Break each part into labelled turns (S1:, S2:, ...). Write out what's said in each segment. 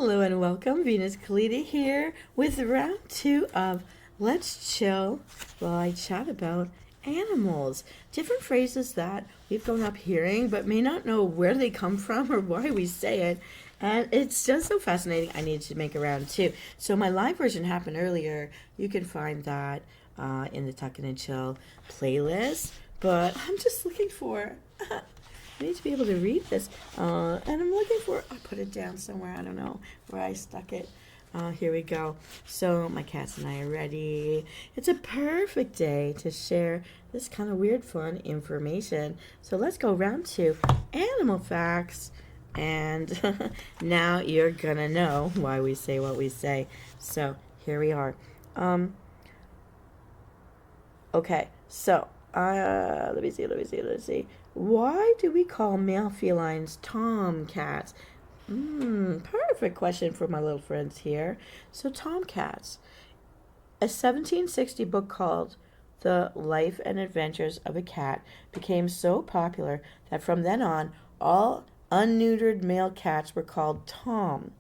S1: Hello and welcome. Venus Callida here with round 2 of Let's Chill while I chat about animals. Different phrases that we've grown up hearing but may not know where they come from or why we say it. And it's just so fascinating. I needed to make a round 2. So my live version happened earlier. You can find that in the Tuckin' and Chill playlist. But I'm just looking for... I need to be able to read this. And I'm looking for, I put it down somewhere, I don't know where I stuck it. Here we go. So my cats and I are ready. It's a perfect day to share this kind of weird, fun information. So let's go round 2, animal facts. And now you're gonna know why we say what we say. So here we are. Okay, so let me see. Why do we call male felines tomcats? Perfect question for my little friends here. So tomcats, a 1760 book called The Life and Adventures of a Cat became so popular that from then on, all unneutered male cats were called Tom,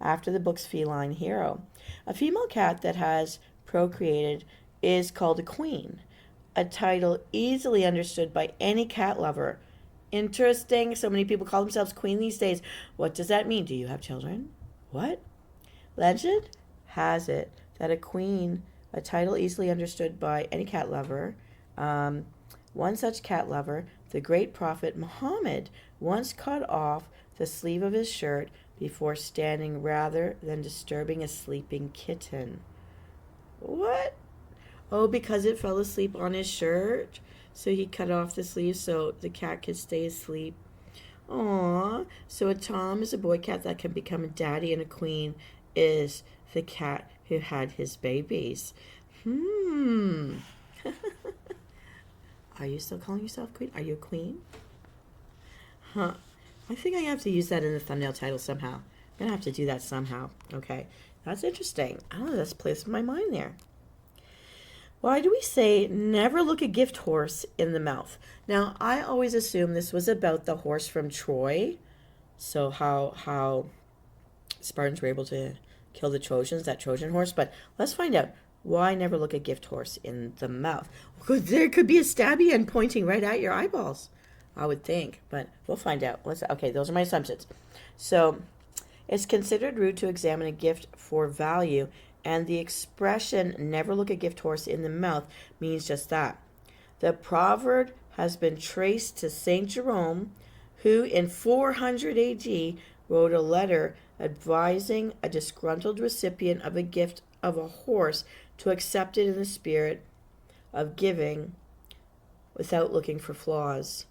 S1: after the book's feline hero. A female cat that has procreated is called a queen, a title easily understood by any cat lover. Interesting. So many people call themselves queen these days. What does that mean? Do you have children? What? Legend has it that a queen, a title easily understood by any cat lover, one such cat lover, the great prophet Muhammad, once cut off the sleeve of his shirt before standing rather than disturbing a sleeping kitten. What? Oh, because it fell asleep on his shirt? So he cut off the sleeve so the cat could stay asleep. Aww. So a tom is a boy cat that can become a daddy, and a queen is the cat who had his babies. Are you still calling yourself queen? Are you a queen? Huh. I think I have to use that in the thumbnail title somehow. I'm going to have to do that somehow. Okay. That's interesting. I don't know, that's placed in my mind there. Why do we say never look a gift horse in the mouth? Now, I always assume this was about the horse from Troy. So how Spartans were able to kill the Trojans, that Trojan horse. But let's find out. Why never look a gift horse in the mouth? There could be a stabby end pointing right at your eyeballs, I would think. But we'll find out. Okay, those are my assumptions. So it's considered rude to examine a gift for value, and the expression never look a gift horse in the mouth means just that. The proverb has been traced to St. Jerome, who in 400 AD wrote a letter advising a disgruntled recipient of a gift of a horse to accept it in the spirit of giving without looking for flaws.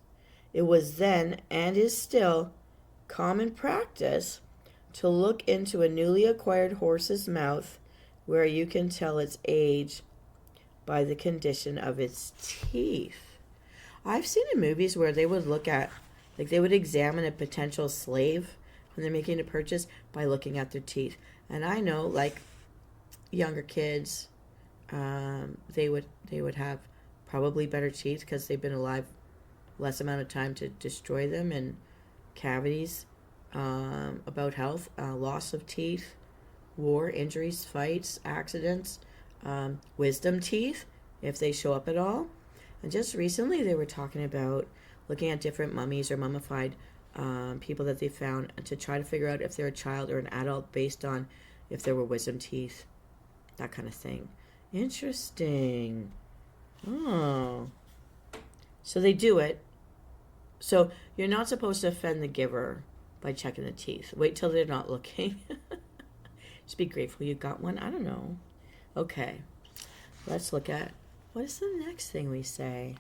S1: It was then, and is still, common practice to look into a newly acquired horse's mouth, where you can tell its age by the condition of its teeth. I've seen in movies where they would look at, like they would examine a potential slave when they're making a purchase by looking at their teeth. And I know, like, younger kids, they would have probably better teeth because they've been alive less amount of time to destroy them, and cavities, about health, loss of teeth, war, injuries, fights, accidents, wisdom teeth, if they show up at all. And just recently they were talking about looking at different mummies or mummified people that they found to try to figure out if they're a child or an adult based on if there were wisdom teeth, that kind of thing. Interesting. Oh. So they do it. So you're not supposed to offend the giver by checking the teeth. Wait till they're not looking. Just be grateful you got one. I don't know. Okay. Let's look at, what is the next thing we say?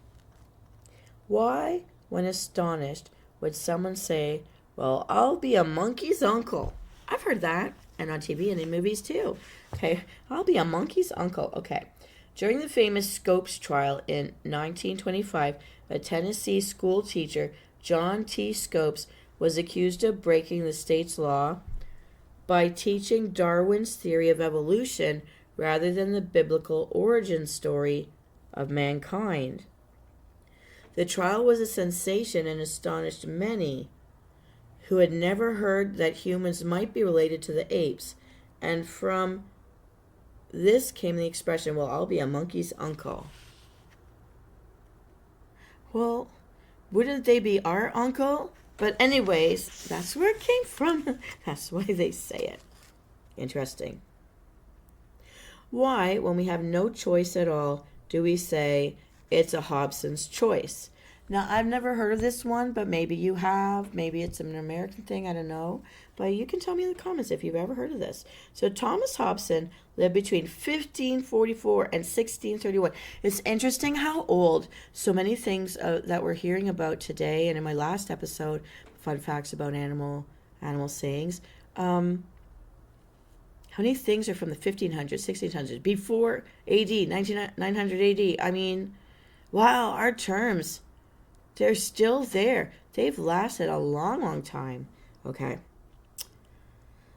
S1: Why, when astonished, would someone say, well, I'll be a monkey's uncle? I've heard that. And on TV and in movies too. Okay. I'll be a monkey's uncle. Okay. During the famous Scopes trial in 1925, a Tennessee school teacher, John T. Scopes, was accused of breaking the state's law by teaching Darwin's theory of evolution rather than the biblical origin story of mankind. The trial was a sensation and astonished many who had never heard that humans might be related to the apes. And from this came the expression, well, I'll be a monkey's uncle. Well, wouldn't they be our uncle? But anyways, that's where it came from. That's why they say it. Interesting. Why, when we have no choice at all, do we say it's a Hobson's choice? Now, I've never heard of this one, but maybe you have. Maybe it's an American thing. I don't know. But you can tell me in the comments if you've ever heard of this. So Thomas Hobson lived between 1544 and 1631. It's interesting how old so many things that we're hearing about today, and in my last episode, fun facts about animal sayings. How many things are from the 1500s, 1600s, before AD, 900 AD? I mean, wow, our terms, they're still there. They've lasted a long, long time. Okay.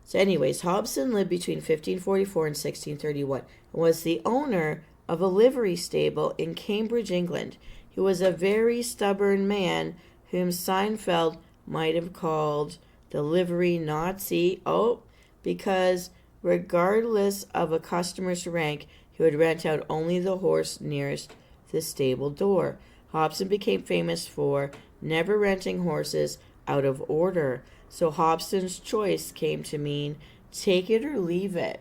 S1: So anyways, Hobson lived between 1544 and 1631 and was the owner of a livery stable in Cambridge, England. He was a very stubborn man whom Seinfeld might have called the livery Nazi. Oh, because regardless of a customer's rank, he would rent out only the horse nearest the stable door. Hobson became famous for never renting horses out of order. So Hobson's choice came to mean take it or leave it.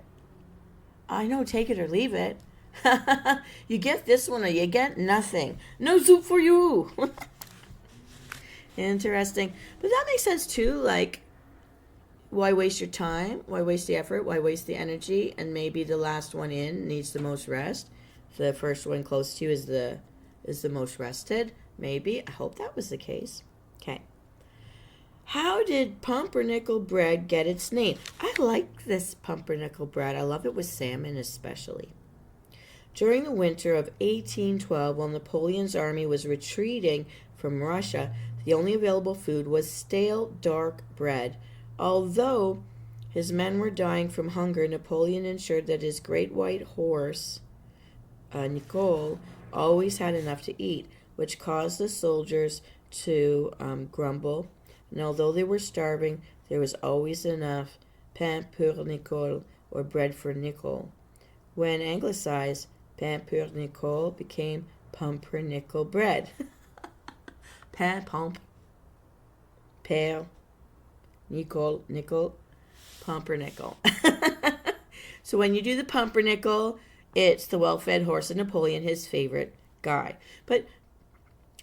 S1: I know, take it or leave it. You get this one or you get nothing. No soup for you. Interesting. But that makes sense too. Like, why waste your time? Why waste the effort? Why waste the energy? And maybe the last one in needs the most rest. The first one close to you is the most rested. Maybe. I hope that was the case. Okay. How did pumpernickel bread get its name? I like this pumpernickel bread. I love it with salmon especially. During the winter of 1812, while Napoleon's army was retreating from Russia, the only available food was stale, dark bread. Although his men were dying from hunger, Napoleon ensured that his great white horse, Nicole, always had enough to eat, which caused the soldiers to grumble. And although they were starving, there was always enough pain pour Nicole, or bread for Nicole. When anglicized, pain pour Nicole became pumpernickel bread. Pain, pump, père, nickel, pumpernickel. So when you do the pumpernickel, it's the well-fed horse of Napoleon, his favorite guy. But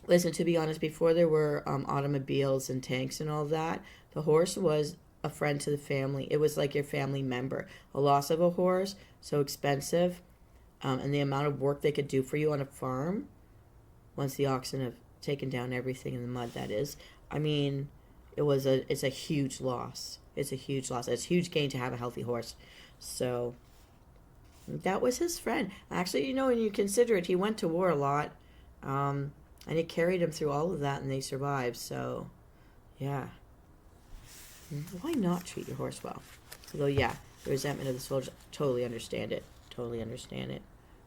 S1: listen, to be honest, before there were automobiles and tanks and all that, the horse was a friend to the family. It was like your family member. A loss of a horse, so expensive, and the amount of work they could do for you on a farm, once the oxen have taken down everything in the mud, that is. I mean, it's a huge loss. It's a huge loss. It's a huge gain to have a healthy horse. So that was his friend. Actually, you know, when you consider it, he went to war a lot. And it carried him through all of that, and they survived. So, yeah. Why not treat your horse well? Although, yeah, the resentment of the soldiers, totally understand it. Totally understand it.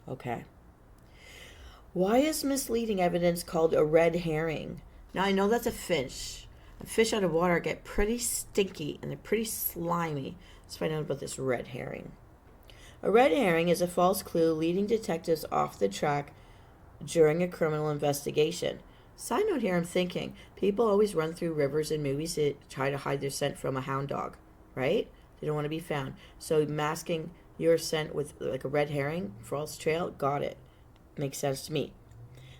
S1: Okay. Why is misleading evidence called a red herring? Now, I know that's a fish. Fish out of water get pretty stinky, and they're pretty slimy. Let's find out about this red herring. A red herring is a false clue leading detectives off the track during a criminal investigation. Side note here, I'm thinking, people always run through rivers in movies to try to hide their scent from a hound dog, right? They don't want to be found. So masking your scent with like a red herring, false trail, got it. Makes sense to me.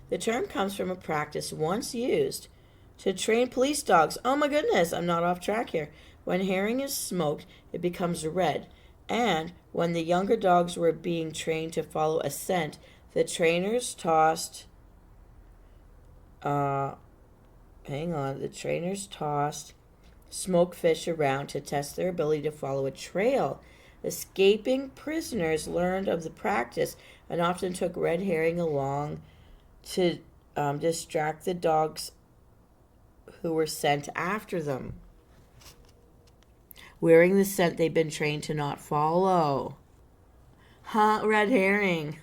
S1: The term comes from a practice once used to train police dogs. Oh my goodness, I'm not off track here. When herring is smoked, it becomes red. And when the younger dogs were being trained to follow a scent, the trainers tossed smoked fish around to test their ability to follow a trail. Escaping prisoners learned of the practice and often took red herring along to distract the dogs who were sent after them, wearing the scent they've been trained to not follow. Red herring.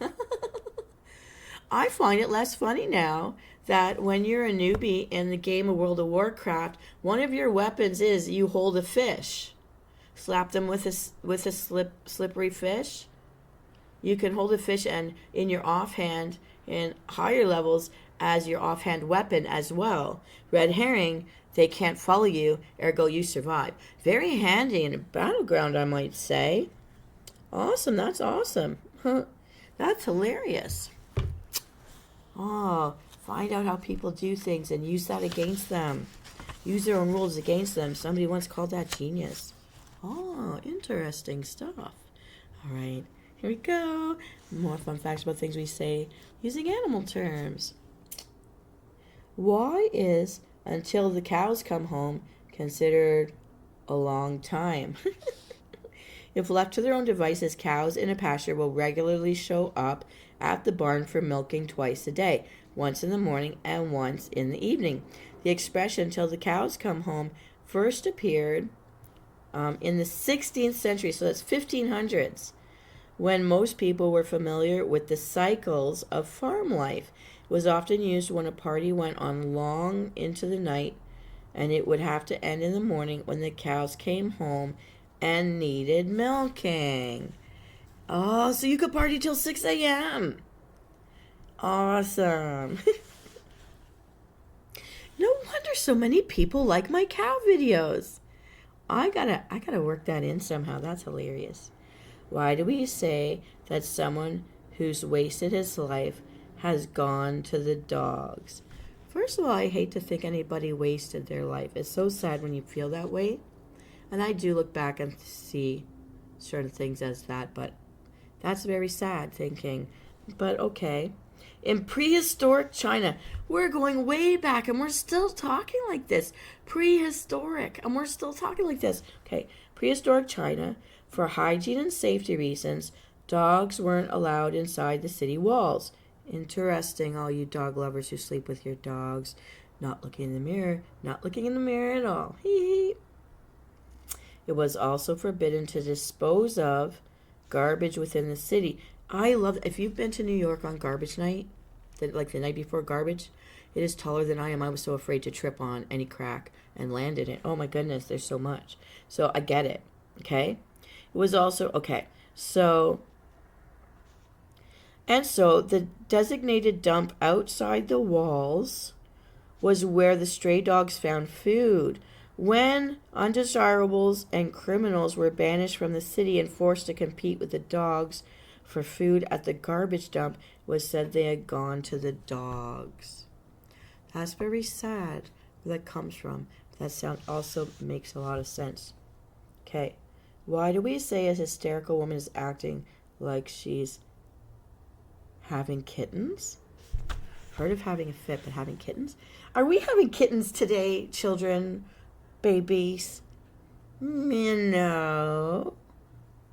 S1: I find it less funny now that when you're a newbie in the game of World of Warcraft, one of your weapons is you hold a fish. Slap them with a slippery fish. You can hold a fish and in your offhand in higher levels as your offhand weapon as well. Red herring, they can't follow you, ergo you survive. Very handy in a battleground, I might say. Awesome, that's awesome. That's hilarious. Oh, find out how people do things and use that against them. Use their own rules against them. Somebody once called that genius. Oh, interesting stuff. All right, here we go. More fun facts about things we say using animal terms. Why is until the cows come home considered a long time? If left to their own devices, cows in a pasture will regularly show up at the barn for milking twice a day, once in the morning and once in the evening. The expression "till the cows come home" first appeared in the 16th century, so that's 1500s, when most people were familiar with the cycles of farm life. It was often used when a party went on long into the night, and it would have to end in the morning when the cows came home and needed milking. Oh, so you could party till 6 a.m. Awesome. No wonder so many people like my cow videos. I gotta work that in somehow. That's hilarious. Why do we say that someone who's wasted his life has gone to the dogs? First of all, I hate to think anybody wasted their life. It's so sad when you feel that way. And I do look back and see certain things as that, but that's very sad thinking. But okay. In prehistoric China, we're going way back and we're still talking like this. Prehistoric, and we're still talking like this. Okay, prehistoric China, for hygiene and safety reasons, dogs weren't allowed inside the city walls. Interesting, all you dog lovers who sleep with your dogs. Not looking in the mirror, not looking in the mirror at all. Hee hee. It was also forbidden to dispose of garbage within the city. I love, if you've been to New York on garbage night, like the night before garbage, it is taller than I am. I was so afraid to trip on any crack and land in it. Oh my goodness, there's so much. So I get it, okay? It was also, okay, so the designated dump outside the walls was where the stray dogs found food. When undesirables and criminals were banished from the city and forced to compete with the dogs for food at the garbage dump, it was said they had gone to the dogs. That's very sad where that comes from. That sound also makes a lot of sense. Okay, why do we say a hysterical woman is acting like she's having kittens? Heard of having a fit, but having kittens? Are we having kittens today, children? Babies? No,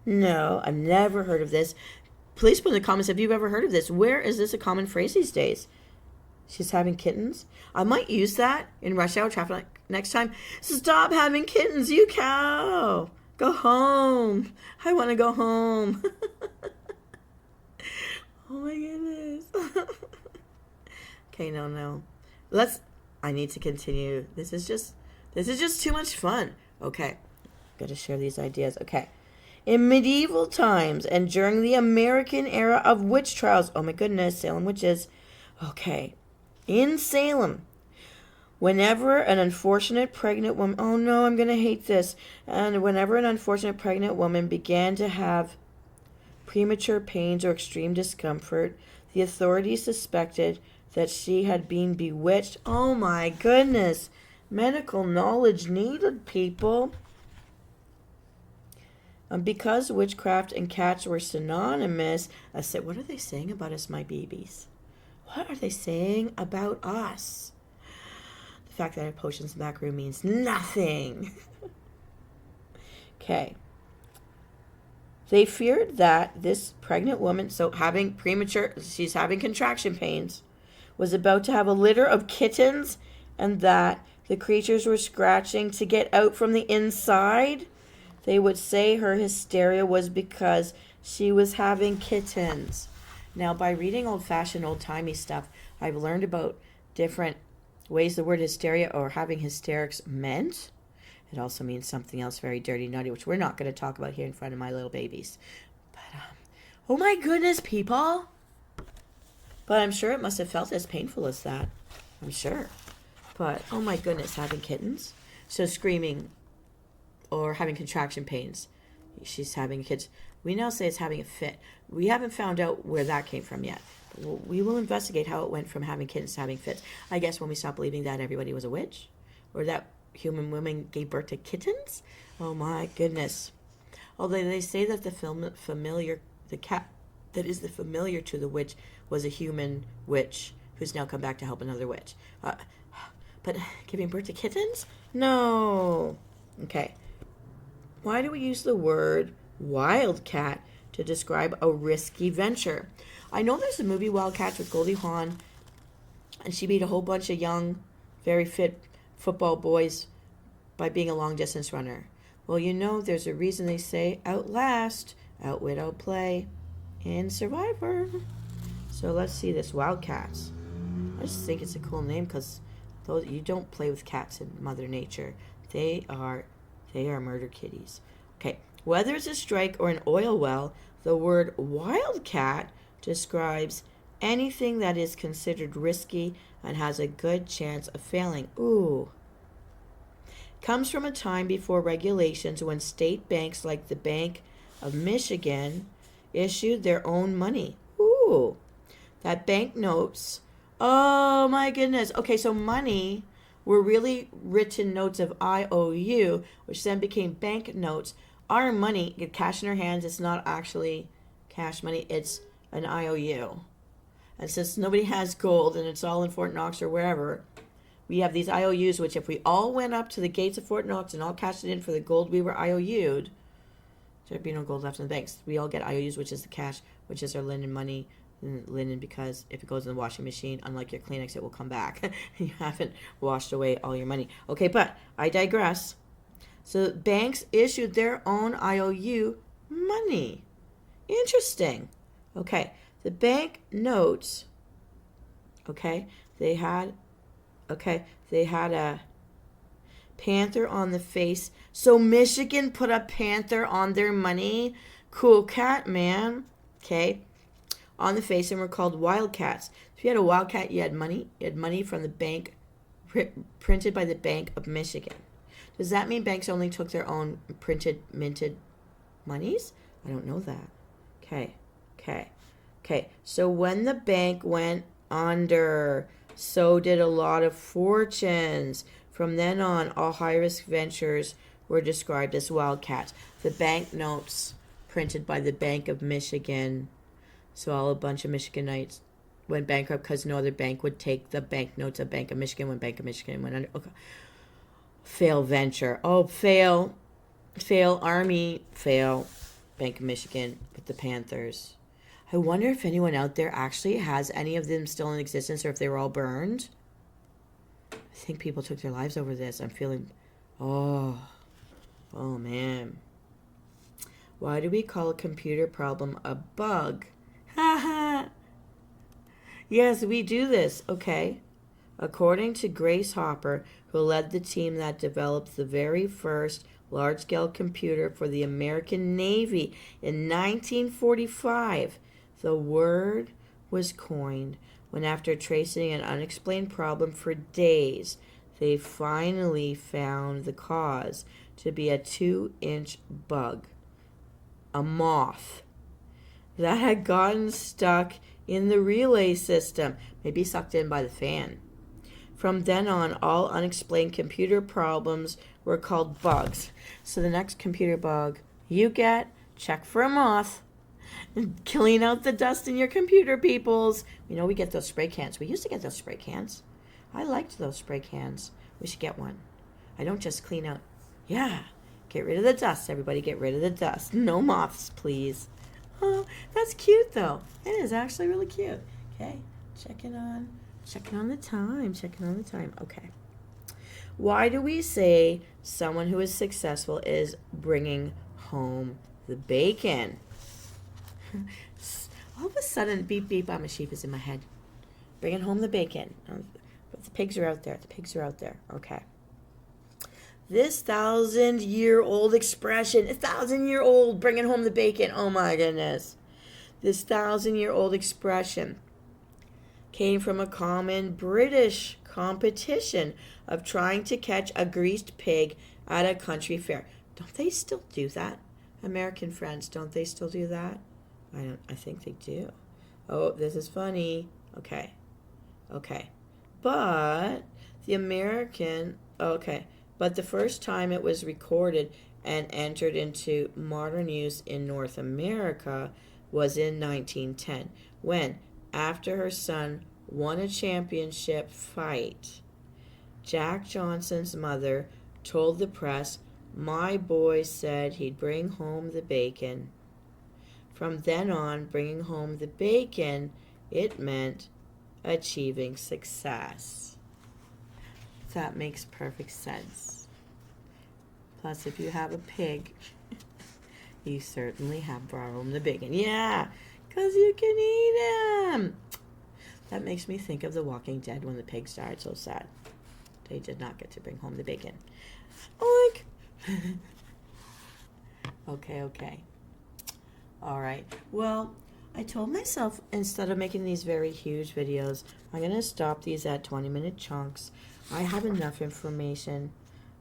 S1: I've never heard of this. Please put in the comments if you've ever heard of this. Where is this a common phrase these days? She's having kittens. I might use that in rush hour traffic next time. Stop having kittens, you cow. Go home. I want to go home. Oh my goodness. Okay, no. I need to continue. This is just too much fun. Okay, gotta share these ideas. Okay. In medieval times and during the American era of witch trials, oh my goodness, Salem witches. Okay. In Salem, whenever an unfortunate pregnant woman, oh no, I'm gonna hate this. And whenever an unfortunate pregnant woman began to have premature pains or extreme discomfort, the authorities suspected that she had been bewitched. Oh my goodness. Medical knowledge needed, people. Because witchcraft and cats were synonymous, I said, what are they saying about us, my babies? What are they saying about us? The fact that I have potions in the back room means nothing. Okay. They feared that this pregnant woman, she's having contraction pains, was about to have a litter of kittens, and that the creatures were scratching to get out from the inside. They would say her hysteria was because she was having kittens. Now, by reading old-fashioned, old-timey stuff, I've learned about different ways the word hysteria or having hysterics meant. It also means something else very dirty, naughty, which we're not going to talk about here in front of my little babies. But, oh my goodness, people. But I'm sure it must have felt as painful as that. I'm sure. But, oh my goodness, having kittens. So screaming or having contraction pains. She's having kids. We now say it's having a fit. We haven't found out where that came from yet. We will investigate how it went from having kittens to having fits. I guess when we stopped believing that everybody was a witch, or that human women gave birth to kittens. Oh my goodness! Although they say that the cat that is the familiar to the witch was a human witch who's now come back to help another witch. But giving birth to kittens? No. Okay. Why do we use the word wildcat to describe a risky venture? I know there's a movie Wildcats with Goldie Hawn, and she beat a whole bunch of young, very fit football boys by being a long-distance runner. Well, you know, there's a reason they say outlast, outwit, outplay, and Survivor. So let's see this, Wildcats. I just think it's a cool name because you don't play with cats in Mother Nature. They are murder kitties. Okay, whether it's a strike or an oil well, the word wildcat describes anything that is considered risky and has a good chance of failing. Ooh. Comes from a time before regulations when state banks like the Bank of Michigan issued their own money. Ooh. That banknotes. Oh my goodness. Okay, so money were really written notes of IOU, which then became bank notes. Our money, get cash in our hands, it's not actually cash money, it's an IOU. And since nobody has gold and it's all in Fort Knox or wherever, we have these IOUs, which if we all went up to the gates of Fort Knox and all cashed it in for the gold we were IOU'd, there'd be no gold left in the banks. We all get IOUs, which is the cash, which is our linen money. Linen, because if it goes in the washing machine, unlike your Kleenex, it will come back. You haven't washed away all your money. Okay, but I digress. So banks issued their own IOU money. Interesting. Okay, the bank notes. Okay, they had a panther on the face. So Michigan put a panther on their money. Cool cat, man. Okay. On the face, and were called wildcats. If you had a wildcat, you had money. You had money from the bank, printed by the Bank of Michigan. Does that mean banks only took their own printed, minted monies? I don't know that. Okay. So when the bank went under, so did a lot of fortunes. From then on, all high-risk ventures were described as wildcats. The banknotes printed by the Bank of Michigan. So a bunch of Michiganites went bankrupt because no other bank would take the banknotes of Bank of Michigan when Bank of Michigan went under. Okay. Fail venture. Oh, fail. Army. Fail. Bank of Michigan with the Panthers. I wonder if anyone out there actually has any of them still in existence or if they were all burned. I think people took their lives over this. I'm feeling... Oh, man. Why do we call a computer problem a bug? Yes, we do this. Okay. According to Grace Hopper, who led the team that developed the very first large-scale computer for the American Navy in 1945, the word was coined when, after tracing an unexplained problem for days, they finally found the cause to be a 2-inch bug, a moth, that had gotten stuck in the relay system, maybe sucked in by the fan. From then on, all unexplained computer problems were called bugs. So the next computer bug you get, check for a moth. And clean out the dust in your computer, peoples. You know, we get those spray cans. We used to get those spray cans. I liked those spray cans. We should get one. I don't just clean out. Yeah, get rid of the dust, everybody. Get rid of the dust. No moths, please. Oh, that's cute, though. It is actually really cute. Okay, checking on the time. Okay. Why do we say someone who is successful is bringing home the bacon? All of a sudden, beep, beep, I'm a sheep is in my head. Bringing home the bacon. But the pigs are out there. The pigs are out there. Okay. This 1,000-year-old expression, 1,000-year-old bringing home the bacon. Oh my goodness. This 1,000-year-old expression came from a common British competition of trying to catch a greased pig at a country fair. Don't they still do that? American friends, don't they still do that? I think they do. Oh, this is funny. Okay. But but the first time it was recorded and entered into modern use in North America was in 1910, when, after her son won a championship fight, Jack Johnson's mother told the press, "My boy said he'd bring home the bacon." From then on, bringing home the bacon, it meant achieving success. That makes perfect sense. Plus, if you have a pig, you certainly have brought home the bacon. Yeah, because you can eat them. That makes me think of The Walking Dead when the pigs died. So sad. They did not get to bring home the bacon. Oink! Okay. All right. Well, I told myself instead of making these very huge videos, I'm going to stop these at 20-minute chunks. I have enough information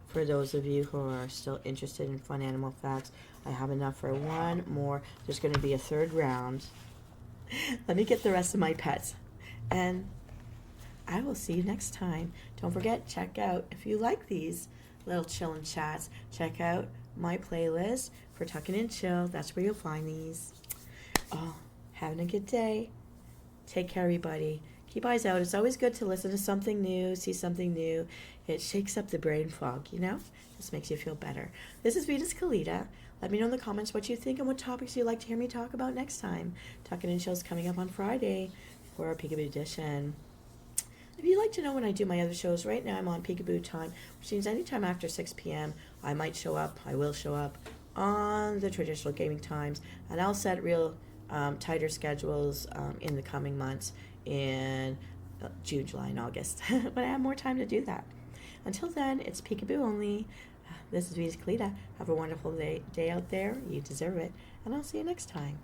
S1: for those of you who are still interested in fun animal facts. I have enough for one more. There's going to be a third round. Let me get the rest of my pets. And I will see you next time. Don't forget, check out, if you like these little chill and chats, check out my playlist for Tucking and Chill. That's where you'll find these. Oh, having a good day. Take care, everybody. Keep eyes out. It's always good to listen to something new, see something new. It shakes up the brain fog, you know? Just makes you feel better. This is Venus Callida. Let me know in the comments what you think and what topics you'd like to hear me talk about next time. Tucking and Chill's coming up on Friday for our Peekaboo edition. If you'd like to know when I do my other shows, right now I'm on Peekaboo time, which means anytime after 6 p.m. I will show up on the traditional gaming times, and I'll set real tighter schedules in the coming months in June, July, and August, when I have more time to do that. Until then, it's Peekaboo only. This is Venus Callida. Have a wonderful day out there. You deserve it. And I'll see you next time.